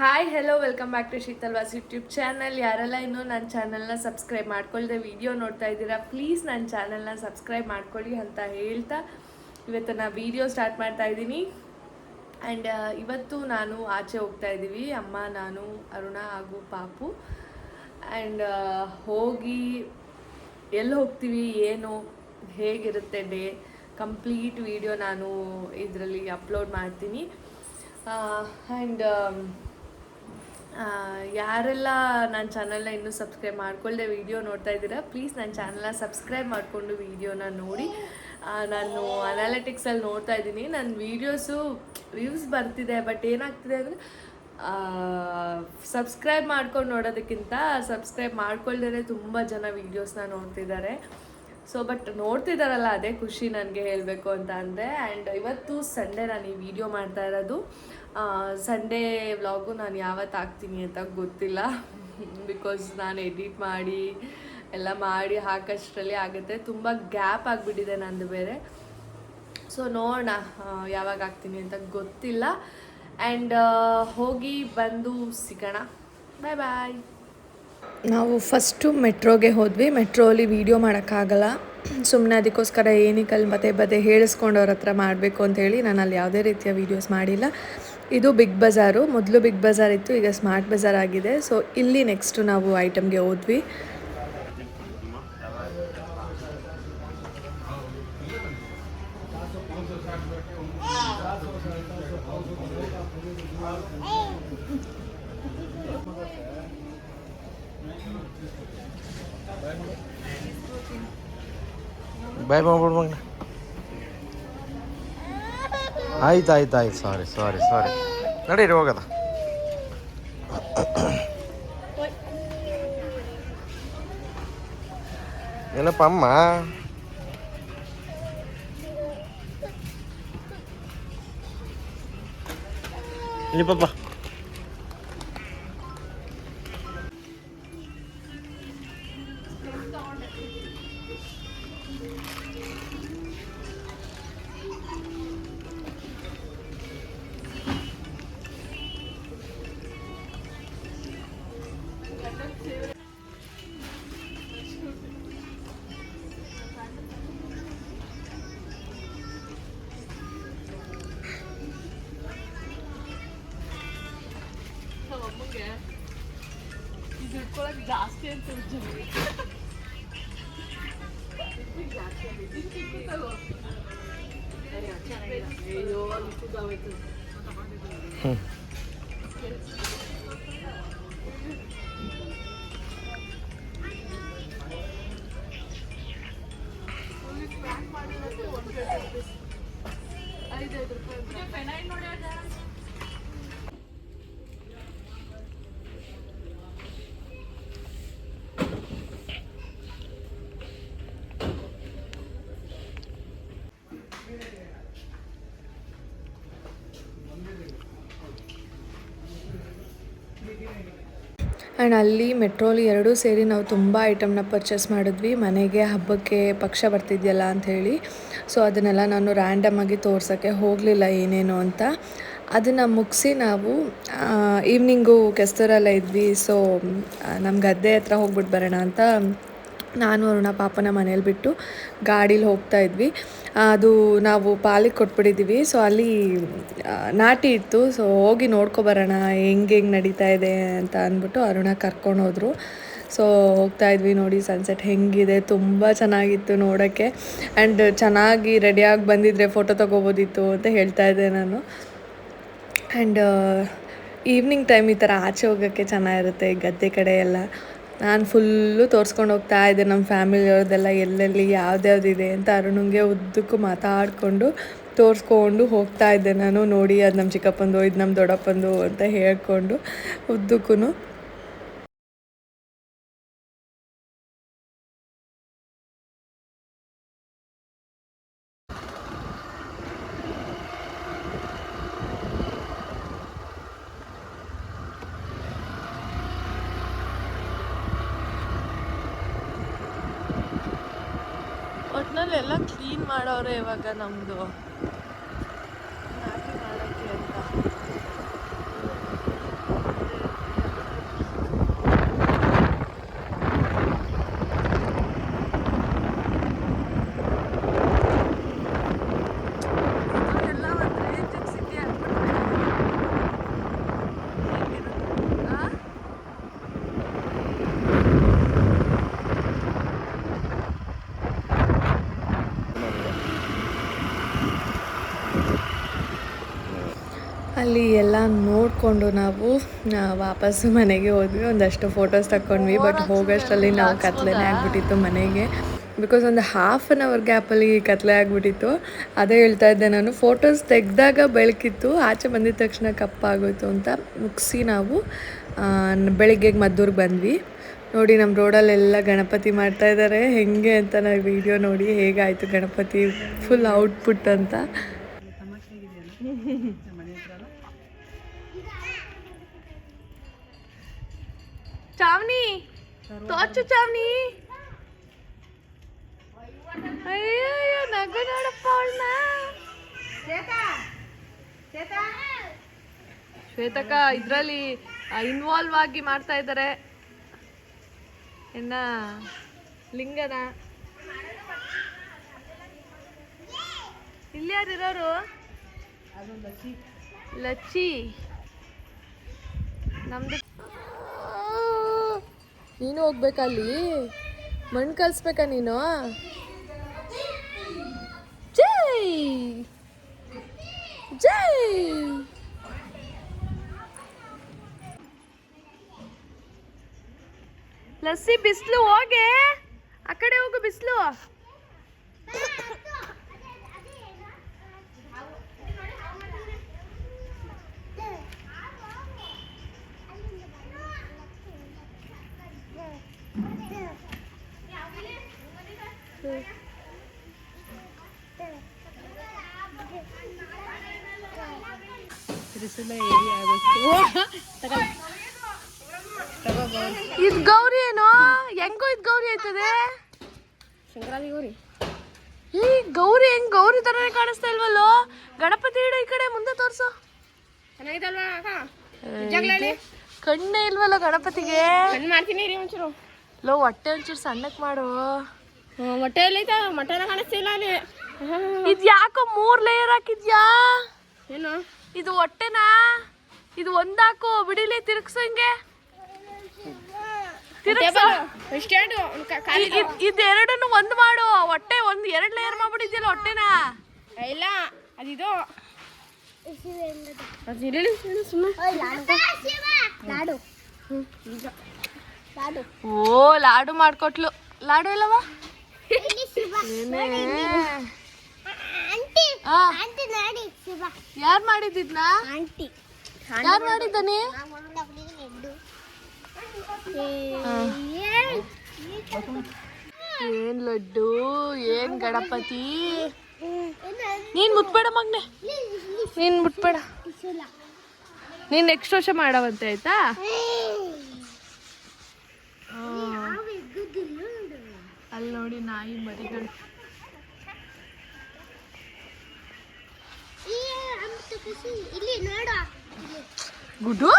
Hi hello welcome back to Sheetal ವಾಸ್ YouTube channel. ಯಾರೆಲ್ಲ ಇನ್ನೂ ನನ್ನ ಚಾನಲ್ನ ಸಬ್ಸ್ಕ್ರೈಬ್ ಮಾಡ್ಕೊಳ್ದೆ ವಿಡಿಯೋ ನೋಡ್ತಾ ಇದ್ದೀರಾ, ಪ್ಲೀಸ್ ನನ್ನ ಚಾನಲ್ನ ಸಬ್ಸ್ಕ್ರೈಬ್ ಮಾಡ್ಕೊಳ್ಳಿ ಅಂತ ಹೇಳ್ತಾ ಇವತ್ತು ನಾನು ವಿಡಿಯೋ ಸ್ಟಾರ್ಟ್ ಮಾಡ್ತಾ ಇದ್ದೀನಿ. ಆ್ಯಂಡ್ ಇವತ್ತು ನಾನು ಆಚೆ ಹೋಗ್ತಾ ಇದ್ದೀವಿ, ಅಮ್ಮ, ನಾನು, ಅರುಣ ಹಾಗೂ ಪಾಪು. ಆ್ಯಂಡ್ ಹೋಗಿ ಎಲ್ಲಿ ಹೋಗ್ತೀವಿ, ಏನು, ಹೇಗಿರುತ್ತೆ ಡೇ, ಕಂಪ್ಲೀಟ್ ವಿಡಿಯೋ ನಾನು ಇದರಲ್ಲಿ ಅಪ್ಲೋಡ್ ಮಾಡ್ತೀನಿ. ಆ್ಯಂಡ್ ಯಾರೆಲ್ಲ ನನ್ನ ಚಾನಲ್ನ ಇನ್ನೂ ಸಬ್ಸ್ಕ್ರೈಬ್ ಮಾಡ್ಕೊಳ್ಳದೆ ವಿಡಿಯೋ ನೋಡ್ತಾ ಇದ್ದೀರಾ, ಪ್ಲೀಸ್ ನನ್ನ ಚಾನಲ್ನ ಸಬ್ಸ್ಕ್ರೈಬ್ ಮಾಡಿಕೊಂಡು ವಿಡಿಯೋನ ನೋಡಿ. ನಾನು ಅನಾಲಿಟಿಕ್ಸಲ್ಲಿ ನೋಡ್ತಾ ಇದ್ದೀನಿ, ನನ್ನ ವೀಡಿಯೋಸು ವ್ಯೂಸ್ ಬರ್ತಿದೆ, ಬಟ್ ಏನಾಗ್ತಿದೆ ಅಂದರೆ ಸಬ್ಸ್ಕ್ರೈಬ್ ಮಾಡ್ಕೊಂಡು ನೋಡೋದಕ್ಕಿಂತ ಸಬ್ಸ್ಕ್ರೈಬ್ ಮಾಡ್ಕೊಳ್ದೇ ತುಂಬ ಜನ ವೀಡಿಯೋಸ್ನ ನೋಡ್ತಿದ್ದಾರೆ. ಸೊ ಬಟ್ ನೋಡ್ತಿದ್ದಾರಲ್ಲ, ಅದೇ ಖುಷಿ ನನಗೆ ಹೇಳಬೇಕು ಅಂತ ಅಂದರೆ. ಆ್ಯಂಡ್ ಇವತ್ತು ಸಂಡೇ ನಾನು ಈ ವಿಡಿಯೋ ಮಾಡ್ತಾ ಇರೋದು. ಸಂಡೇ ವ್ಲಾಗು ನಾನು ಯಾವತ್ತು ಹಾಕ್ತೀನಿ ಅಂತ ಗೊತ್ತಿಲ್ಲ, ಬಿಕಾಸ್ ನಾನು ಎಡಿಟ್ ಮಾಡಿ ಎಲ್ಲ ಮಾಡಿ ಹಾಕೋಷ್ಟರಲ್ಲಿ ಆಗುತ್ತೆ, ತುಂಬ ಗ್ಯಾಪ್ ಆಗಿಬಿಟ್ಟಿದೆ ನಂದು ಬೇರೆ. ಸೊ ನೋಡೋಣ ಯಾವಾಗ ಹಾಕ್ತೀನಿ ಅಂತ ಗೊತ್ತಿಲ್ಲ. ಆ್ಯಂಡ್ ಹೋಗಿ ಬಂದು ಸಿಗೋಣ. ಬಾಯ್ ಬಾಯ್. ನಾವು ಫಸ್ಟು ಮೆಟ್ರೋಗೆ ಹೋದ್ವಿ. ಮೆಟ್ರೋಲಿ ವೀಡಿಯೋ ಮಾಡೋಕ್ಕಾಗಲ್ಲ, ಸುಮ್ಮನೆ ಅದಕ್ಕೋಸ್ಕರ ಏನಕ್ಕೆ ಅಲ್ಲಿ ಪದೇ ಹೇಳಿಸ್ಕೊಂಡು ಅವ್ರ ಹತ್ರ ಮಾಡಬೇಕು ಅಂಥೇಳಿ ನಾನು ಅಲ್ಲಿ ಯಾವುದೇ ರೀತಿಯ ವೀಡಿಯೋಸ್ ಮಾಡಿಲ್ಲ. ಇದು ಬಿಗ್ ಬಜಾರು, ಮೊದಲು ಬಿಗ್ ಬಜಾರ್ ಇತ್ತು, ಈಗ ಸ್ಮಾರ್ಟ್ ಬಜಾರ್ ಆಗಿದೆ. ಸೊ ಇಲ್ಲಿ ನೆಕ್ಸ್ಟು ನಾವು ಐಟಮ್ಗೆ ಹೋದ್ವಿ. ಬಾಯ್ ಮಾಡ್ಬಿಡ್ಬಂಗ. ಆಯ್ತು ಸಾರಿ ನಡೀರಿ ಹೋಗದ. ಏನಪ್ಪ ಅಮ್ಮ, ಇಲ್ಲಿ ಪಾಪ. ಇದು ಇಟ್ಕೊಳಕ್ಕೆ ಜಾಸ್ತಿ ಅಂತ ಅಯ್ಯೋ ಅನ್ಸುದಾಯ್ತು. ₹5 ಫೆನೈಲ್ ನೋಡಿ. ಆ್ಯಂಡ್ ಅಲ್ಲಿ ಮೆಟ್ರೋಲಿ ಎರಡೂ ಸೇರಿ ನಾವು ತುಂಬ ಐಟಮ್ನ ಪರ್ಚೇಸ್ ಮಾಡಿದ್ವಿ, ಮನೆಗೆ, ಹಬ್ಬಕ್ಕೆ, ಪಕ್ಷ ಬರ್ತಿದೆಯಲ್ಲ ಅಂಥೇಳಿ. ಸೊ ಅದನ್ನೆಲ್ಲ ನಾನು ರ್ಯಾಂಡಮಾಗಿ ತೋರ್ಸೋಕ್ಕೆ ಹೋಗಲಿಲ್ಲ ಏನೇನು ಅಂತ. ಅದನ್ನು ಮುಗಿಸಿ ನಾವು ಈವ್ನಿಂಗು ಕೆಸ್ತೂರಲ್ಲೇ ಇದ್ವಿ. ಸೊ ನಮ್ಮ ಗದ್ದೆ ಹತ್ರ ಹೋಗ್ಬಿಟ್ಟು ಬರೋಣ ಅಂತ ನಾನು, ಅರುಣ, ಪಾಪನ ಮನೇಲಿ ಬಿಟ್ಟು ಗಾಡೀಲಿ ಹೋಗ್ತಾ ಇದ್ವಿ. ಅದು ನಾವು ಪಾಲಿಗೆ ಕೊಟ್ಬಿಟ್ಟಿದ್ದೀವಿ. ಸೊ ಅಲ್ಲಿ ನಾಟಿ ಇತ್ತು. ಸೊ ಹೋಗಿ ನೋಡ್ಕೊಬರೋಣ ಹೆಂಗೆ ನಡೀತಾ ಇದೆ ಅಂತ ಅಂದ್ಬಿಟ್ಟು ಅರುಣ ಕರ್ಕೊಂಡು ಹೋದರು. ಸೊ ಹೋಗ್ತಾ ಇದ್ವಿ. ನೋಡಿ ಸನ್ಸೆಟ್ ಹೆಂಗಿದೆ, ತುಂಬ ಚೆನ್ನಾಗಿತ್ತು ನೋಡೋಕ್ಕೆ. ಆ್ಯಂಡ್ ಚೆನ್ನಾಗಿ ರೆಡಿಯಾಗಿ ಬಂದಿದ್ದರೆ ಫೋಟೋ ತೊಗೋಬೋದಿತ್ತು ಅಂತ ಹೇಳ್ತಾ ಇದ್ದೆ ನಾನು. ಆ್ಯಂಡ್ ಈವ್ನಿಂಗ್ ಟೈಮ್ ಈ ಥರ ಆಚೆ ಹೋಗೋಕ್ಕೆ ಚೆನ್ನಾಗಿರುತ್ತೆ, ಗದ್ದೆ ಕಡೆ ಎಲ್ಲ. ನಾನು ಫುಲ್ಲು ತೋರಿಸ್ಕೊಂಡು ಹೋಗ್ತಾ ಇದ್ದೆ ನಮ್ಮ ಫ್ಯಾಮಿಲಿಯವ್ರದ್ದೆಲ್ಲ, ಎಲ್ಲೆಲ್ಲಿ ಯಾವ್ದ್ಯಾವ್ದಿದೆ ಅಂತ ಅರುಣಂಗೆ ಉದ್ದಕ್ಕೂ ಮಾತಾಡಿಕೊಂಡು ತೋರಿಸ್ಕೊಂಡು ಹೋಗ್ತಾ ಇದ್ದೆ ನಾನು. ನೋಡಿ ಅದು ನಮ್ಮ ಚಿಕ್ಕಪ್ಪಂದು, ಇದು ನಮ್ಮ ದೊಡ್ಡಪ್ಪಂದು ಅಂತ ಹೇಳ್ಕೊಂಡು ಉದ್ದಕ್ಕೂ. ಒಟ್ನಲ್ಲಿ ಎಲ್ಲ ಕ್ಲೀನ್ ಮಾಡೋರೆ ಇವಾಗ ನಮ್ಮದು ನಾಟಿ ಮಾಡೋಕ್ಕೆ ಅಂತ. ನೋಡಿಕೊಂಡು ನಾವು ವಾಪಸ್ಸು ಮನೆಗೆ ಹೋದ್ವಿ. ಒಂದಷ್ಟು ಫೋಟೋಸ್ ತಗೊಂಡ್ವಿ. ಬಟ್ ಹೋಗೋಷ್ಟರಲ್ಲಿ ನಾವು ಕತ್ಲೆನೇ ಆಗಿಬಿಟ್ಟಿತ್ತು ಮನೆಗೆ. ಬಿಕಾಸ್ ಒಂದು ½ ಗ್ಯಾಪಲ್ಲಿ ಕತ್ಲೆ ಆಗಿಬಿಟ್ಟಿತ್ತು. ಅದೇ ಹೇಳ್ತಾ ಇದ್ದೆ ನಾನು, ಫೋಟೋಸ್ ತೆಗೆದಾಗ ಬೆಳಕಿತ್ತು, ಆಚೆ ಬಂದಿದ ತಕ್ಷಣ ಕಪ್ಪಾಗೋಯ್ತು ಅಂತ ಮುಗಿಸಿ ನಾವು ಬೆಳಿಗ್ಗೆಗೆ ಮದ್ದೂರಿಗೆ ಬಂದ್ವಿ. ನೋಡಿ ನಮ್ಮ ರೋಡಲ್ಲೆಲ್ಲ ಗಣಪತಿ ಮಾಡ್ತಾ ಇದ್ದಾರೆ ಹೆಂಗೆ ಅಂತ ನಾವು ವಿಡಿಯೋ ನೋಡಿ ಹೇಗಾಯಿತು ಗಣಪತಿ ಫುಲ್ ಔಟ್ಪುಟ್ ಅಂತ. ಚಾವ್ನಿ ತೋಚು ಚಾವ್ನಿ. ಅಯ್ಯೋ ನಗು ನೋಡಪ್ಪ ಅವಳನ್ನ. ಶ್ವೇತಕ್ಕ ಇದರಲ್ಲಿ ಇನ್ವಾಲ್ವ್ ಆಗಿ ಮಾಡ್ತಾ ಇದ್ದಾರೆ. ಇನ್ನ ಲಿಂಗನ ಇಲ್ಲಿ ಯಾರಿರೋರು? ಲಚ್ಚಿ ನಮ್ದು. ನೀನು ಹೋಗ್ಬೇಕಲ್ಲಿ ಮಣ್ಣು ಕಲಿಸ್ಬೇಕಾ ನೀನು? ಜೈ ಜೈ. ಲಸ್ಸಿ ಬಿಸಿಲು ಹೋಗೆ, ಆ ಕಡೆ ಹೋಗು ಬಿಸಿಲು. ಇದು ಗೌರಿ ಏನೋ ಹೆಂಗೋ ಇದು ಗೌರಿ ಆಯ್ತದೆ. ಸಂಕ್ರಾಂತಿ ಗೌರಿ. ಈ ಗೌರಿ ಹೆಂಗ್ ಗೌರಿ ತರನೇ ಕಾಣಿಸ್ತಾ ಇಲ್ವಲ್ಲೋ? ಗಣಪತಿ ಇಡು ಈ ಕಡೆ ಮುಂದೆ ತೋರ್ಸು. ಕಣ್ಣೇ ಇಲ್ವಲ್ಲ ಗಣಪತಿಗೆ. ಕಣ್ಣು ಮಾಡ್ತೀನಿ ರೀ ಒಂಚೂರು. ಲೋ ಹೊಟ್ಟೆ ಒಂಚೂರು ಸಣ್ಣಕ್ಕೆ ಮಾಡು. ಮೊಟ್ಟೆ ಎಲ್ಲೈತ? ಮೊಟ್ಟೆನ ಕಾಣಿಸ್ತಿಲ್ಲ ಅಲ್ಲಿ. ಇದು ಯಾಕೋ 3 ಲೇಯರ್ ಹಾಕಿದ್ಯಾ? ಏನು ಇದು ಹೊಟ್ಟೆನಾ? ಇದು ಒಂದಾಕು ಬಿಡಿಲಿ ತಿರ್ಗ್ಸಂಗೆ. ಇದೆರಡನ್ನು ಒಂದು ಮಾಡು. ಹೊಟ್ಟೆ 2 ಲೇಯರ್ ಮಾಡ್ಬಿಟ್ಟಿದ್ಯಲ್ಲ ಹೊಟ್ಟೆನ. ಇಲ್ಲ ಅದಿದು ಓ ಲಾಡು ಮಾಡ್ಕೊಟ್ಲು. ಲಾಡು ಇಲ್ಲವ? ಯಾರು ಮಾಡಿದ್ನ? ಯಾರು ಮಾಡಿದ್ದಾನೆ? ಏನ್ ಲಡ್ಡು, ಏನ್ ಗಣಪತಿ. ನೀನ್ ಮುಟ್ಬೇಡ ಮಗ್ನೆ, ನೀನ್ ಮುಟ್ಬೇಡ. ನೀನ್ ನೆಕ್ಸ್ಟ್ ವರ್ಷ ಮಾಡವಂತೆ ಆಯ್ತಾ? ಅಲ್ಲಿ ನೋಡಿ ನಾಯಿ ಮರಿಗಳು. ಗುಡ್ಡು